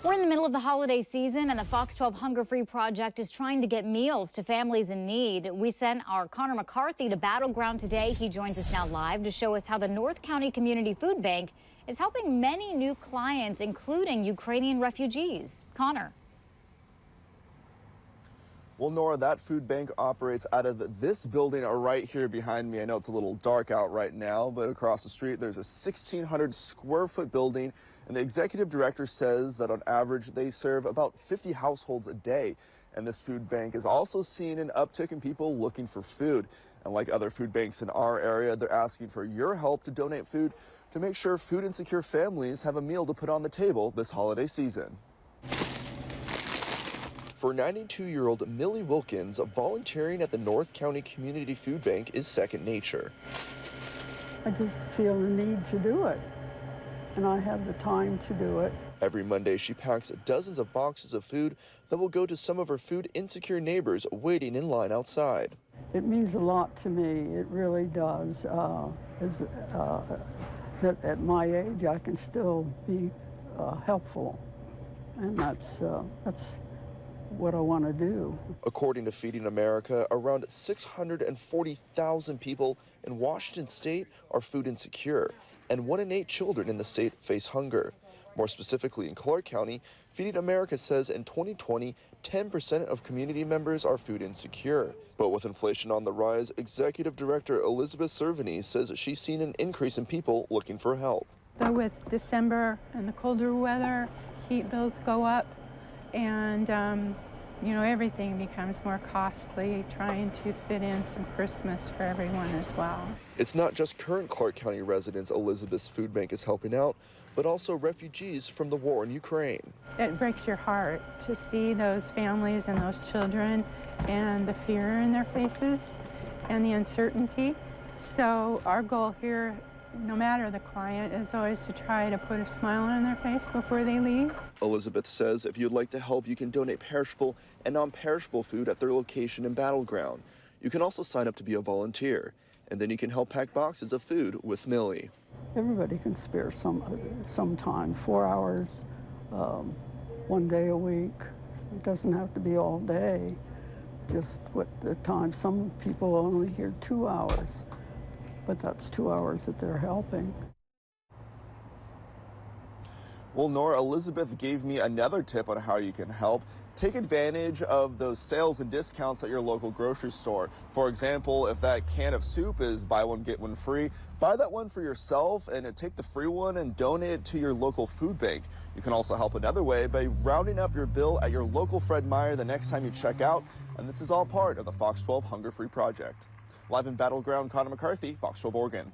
We're in the middle of the holiday season, and the Fox 12 Hunger Free Project is trying to get meals to families in need. We sent our Connor McCarthy to Battleground today. He joins us now live to show us how the North County Community Food Bank is helping many new clients, including Ukrainian refugees. Connor. Well, Nora, that food bank operates out of this building right here behind me. I know it's a little dark out right now, but across the street, there's a 1,600 square foot building. And the executive director says that on average, they serve about 50 households a day. And this food bank is also seeing an uptick in people looking for food. And like other food banks in our area, they're asking for your help to donate food to make sure food insecure families have a meal to put on the table this holiday season. For 92-year-old Millie Wilkins, volunteering at the North County Community Food Bank is second nature. I just feel the need to do it, and I have the time to do it. Every Monday, she packs dozens of boxes of food that will go to some of her food-insecure neighbors waiting in line outside. It means a lot to me. It really does. That at my age, I can still be helpful, and that's what I want to do. According to Feeding America, around 640,000 people in Washington state are food insecure, and 1 in 8 children in the state face hunger. More specifically, in Clark County, Feeding America says in 2020, 10% of community members are food insecure. But with inflation on the rise, Executive Director Elizabeth Cerveny says she's seen an increase in people looking for help. So with December and the colder weather, heat bills go up, and everything becomes more costly, trying to fit in some Christmas for everyone as well. It's not just current Clark County residents Elizabeth's food bank is helping out, but also refugees from the war in Ukraine. It breaks your heart to see those families and those children and the fear in their faces and the uncertainty. So our goal here, no matter the client, is always to try to put a smile on their face before they leave. Elizabeth says if you'd like to help, you can donate perishable and non-perishable food at their location in Battleground. You can also sign up to be a volunteer, and then you can help pack boxes of food with Millie. Everybody can spare some time, 4 hours, 1 day a week. It doesn't have to be all day, just what the time. Some people only here 2 hours, but that's 2 hours that they're helping. Well, Nora, Elizabeth gave me another tip on how you can help. Take advantage of those sales and discounts at your local grocery store. For example, if that can of soup is buy one, get one free, buy that one for yourself and take the free one and donate it to your local food bank. You can also help another way by rounding up your bill at your local Fred Meyer the next time you check out. And this is all part of the Fox 12 Hunger Free Project. Live in Battleground, Connor McCarthy, Fox 12 Oregon.